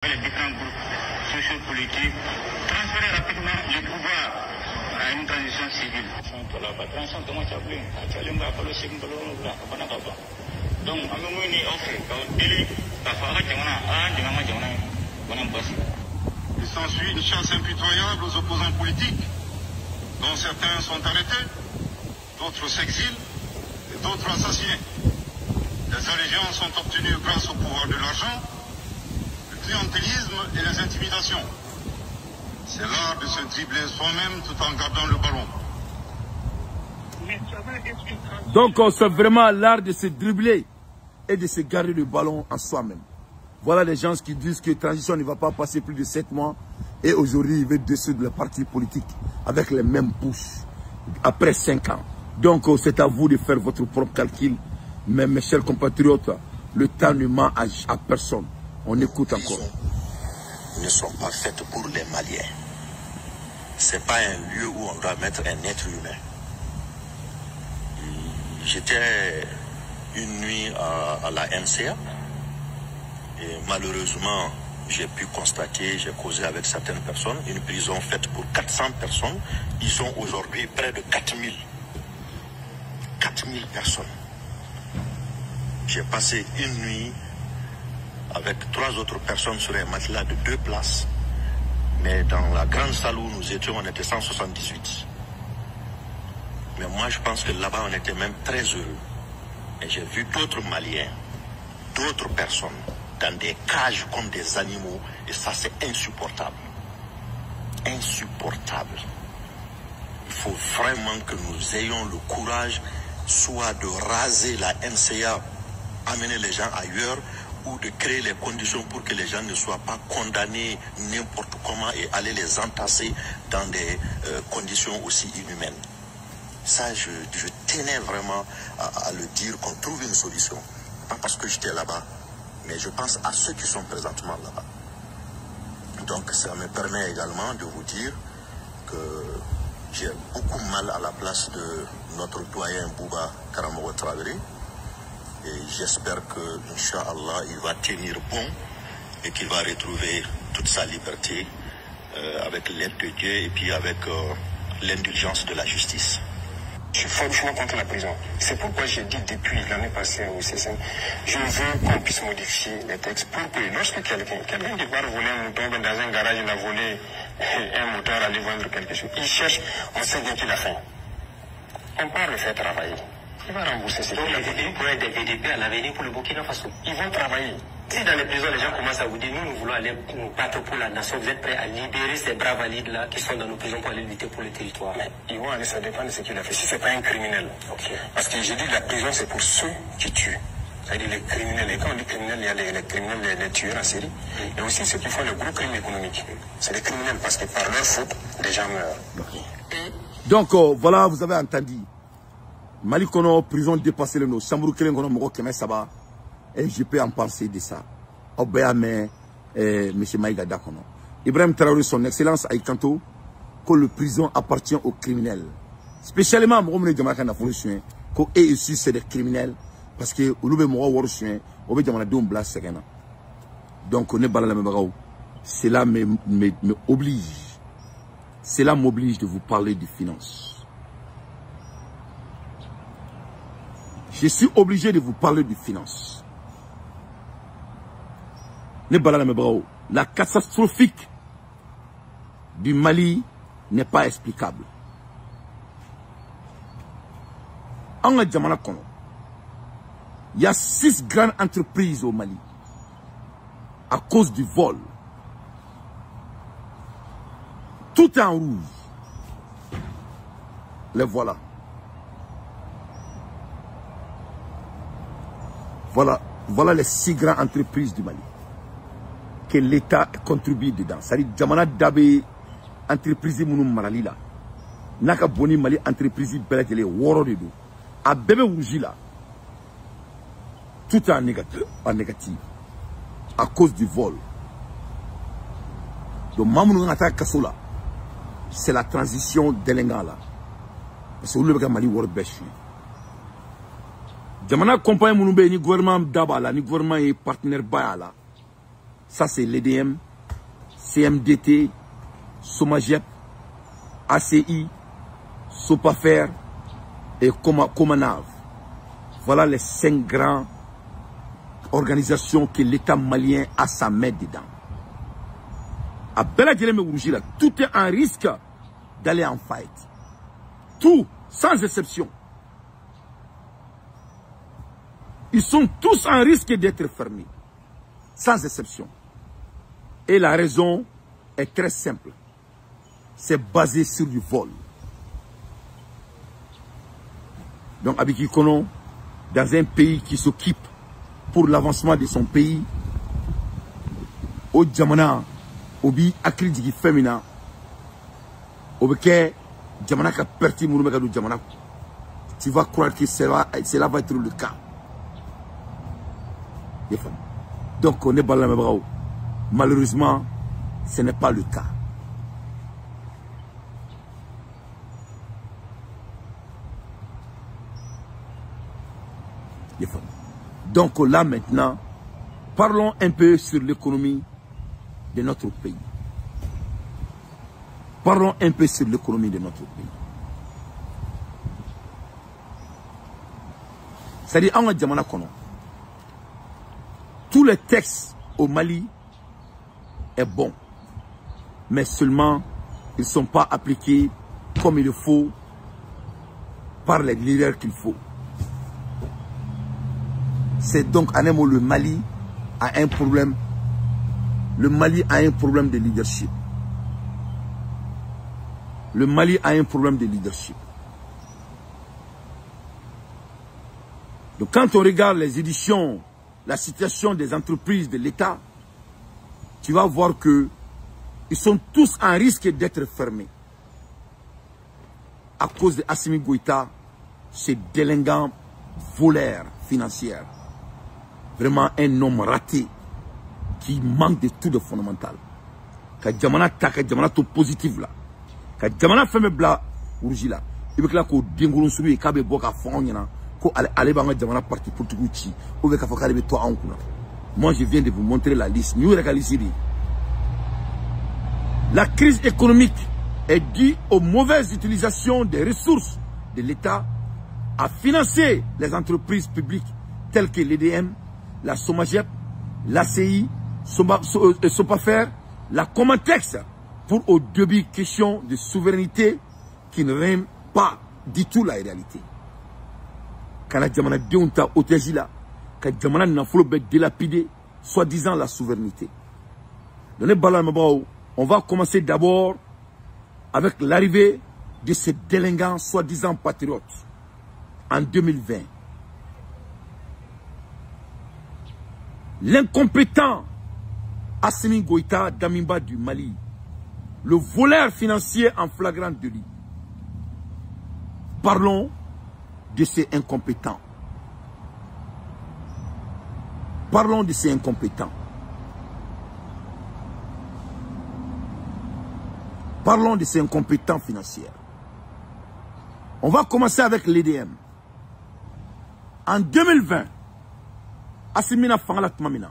les différents groupes sociopolitiques, transférer rapidement le pouvoir à une transition civile. Donc, il s'ensuit une chasse impitoyable aux opposants politiques, dont certains sont arrêtés, d'autres s'exilent et d'autres assassinés. Les allégeances sont obtenues grâce au pouvoir de l'argent, le clientélisme et les intimidations. C'est l'art de se dribbler soi-même tout en gardant le ballon. Donc c'est vraiment l'art de se dribbler et de se garder le ballon en soi-même. Voilà les gens qui disent que la transition ne va pas passer plus de 7 mois et aujourd'hui ils veulent dissoudre le parti politique avec les mêmes pouces après 5 ans. Donc c'est à vous de faire votre propre calcul. Mais mes chers compatriotes, le temps ne ment à personne. On écoute encore. Ne sont pas faites pour les Maliens. C'est pas un lieu où on doit mettre un être humain. J'étais une nuit à la NCA et malheureusement j'ai pu constater, j'ai causé avec certaines personnes, une prison faite pour 400 personnes. Ils sont aujourd'hui près de 4000. 4000 personnes. J'ai passé une nuit avec 3 autres personnes sur un matelas de 2 places. Mais dans la grande salle où nous étions, on était 178. Mais moi, je pense que là-bas, on était même très heureux. Et j'ai vu d'autres Maliens, d'autres personnes, dans des cages comme des animaux. Et ça, c'est insupportable. Insupportable. Il faut vraiment que nous ayons le courage, soit de raser la NCA, amener les gens ailleurs, ou de créer les conditions pour que les gens ne soient pas condamnés n'importe comment et aller les entasser dans des conditions aussi inhumaines. Ça, je tenais vraiment à le dire, qu'on trouve une solution. Pas parce que j'étais là-bas, mais je pense à ceux qui sont présentement là-bas. Donc ça me permet également de vous dire que j'ai beaucoup mal à la place de notre doyen Bouba Karamogo Traoré. Et j'espère que, Inch'Allah, il va tenir bon et qu'il va retrouver toute sa liberté avec l'aide de Dieu et puis avec l'indulgence de la justice. Je suis franchement contre la prison. C'est pourquoi j'ai dit depuis l'année passée au CSM, je veux qu'on puisse modifier les textes pour que lorsque quelqu'un qui part voler un mouton dans un garage, il a volé un moteur, aller vendre quelque chose, il cherche, on sait bien qu'il a faim. On part le faire travailler. Il va rembourser ses Donc les détenus pourraient être des VDP à l'avenir pour le Burkina Faso. Ils vont travailler. Si dans les prisons, les gens commencent à vous dire, nous voulons aller nous battre pour la nation, vous êtes prêts à libérer ces braves valides-là qui sont dans nos prisons pour aller lutter pour le territoire. Mais ils vont aller, ça dépend de ce qu'il a fait. Si c'est pas un criminel. Okay. Parce que j'ai dit la prison, c'est pour ceux qui tuent. C'est-à-dire les criminels. Et quand on dit criminels, il y a les criminels, les tueurs en série. Et aussi ceux qui font le gros crime économique. C'est des criminels parce que par leur faute, les gens meurent. Donc voilà, vous avez entendu. Mali kono prison dépassé le nom. Sambourou Kelen kono moko keme saba. Et je peux en penser de ça. Obéame, M. Maïga Dakono. Ibrahim Traoré, son excellence, a kanto que le prison appartient aux criminels. Spécialement, Mohamed Djamaka n'a pas soin. Que eux ici, c'est des criminels. Parce que, Ouloube Moura Waro soin, Obe Djamana Doum Blas Segana. Donc, on est pas la même chose. Cela m'oblige. Cela m'oblige de vous parler de finances. Je suis obligé de vous parler de finances. La catastrophique du Mali n'est pas explicable. En Djamana Kono, il y a 6 grandes entreprises au Mali à cause du vol. Tout est en rouge. Les voilà. Voilà les 6 grandes entreprises du Mali que l'État contribue dedans. C'est-à-dire Djamana Dabé entreprise Mounou Maralila. Naka Boni Mali entreprise Belakele Woro de Do. A Bébé Oujila. Tout est en négatif. À cause du vol. Donc Mamounou Ngata Kassola. C'est la transition d'Elengala. Parce que vous le Mali Woro Beshi. Jamana compagnie Mounoube ni gouvernement d'Abala, ni gouvernement et partenaire Bayala. Ça, c'est l'EDM, CMDT, Somagep, ACI, Sopafer et Comanav. Voilà les 5 grandes organisations que l'État malien a sa main dedans. À Beladjeleme Ourjila, tout est en risque d'aller en fight. Tout, sans exception. Ils sont tous en risque d'être fermés. Sans exception. Et la raison est très simple. C'est basé sur du vol. Donc, Abiki Kono, dans un pays qui s'occupe pour l'avancement de son pays, au Djamana, Obi Akridjiki Femina, Obeke, Djamana ka perti Mouroumeka du Djamana. Tu vas croire que cela va être le cas. Donc, on est balamé. Malheureusement, ce n'est pas le cas. Donc là maintenant, parlons un peu sur l'économie de notre pays. Parlons un peu sur l'économie de notre pays. C'est-à-dire, en Djamana Kono, tous les textes au Mali est bon, mais seulement ils ne sont pas appliqués comme il le faut par les leaders qu'il faut. C'est donc à un moment le Mali a un problème. Le Mali a un problème de leadership. Le Mali a un problème de leadership. Donc quand on regarde les éditions, la situation des entreprises de l'État, tu vas voir que ils sont tous en risque d'être fermés. À cause de Assimi Goïta, ce délinquant voleur financier. Vraiment un homme raté qui manque de tout de fondamental. Quand Djamana ta, quand Djamana tout positif là. Quand Djamana fait mes blas rouges là. Il veut que là qu'on dégoulon sur lui et qu'il y ait beaucoup de fonds. Qu'on allait dans Djamana parti pour tout outil. Ou qu'il faut qu'il y ait toi en couleur. Moi je viens de vous montrer la liste. Nous regardons ici. La crise économique est due aux mauvaises utilisations des ressources de l'État à financer les entreprises publiques telles que l'EDM, la Somagep, l'ACI, Sopafer, la Comatex, pour au début question de souveraineté qui ne rime pas du tout la réalité. Quand la Djamana déonta otejila, quand Djamana n'a pas délapidé, soi-disant la souveraineté. On va commencer d'abord avec l'arrivée de ces délinquants soi-disant patriotes en 2020. L'incompétent Assimi Goïta Damimba du Mali, le voleur financier en flagrant délit. Parlons de ces incompétents. Parlons de ces incompétents. Parlons de ces incompétents financiers. On va commencer avec l'EDM. En 2020, Assimina Fangala Tmamina,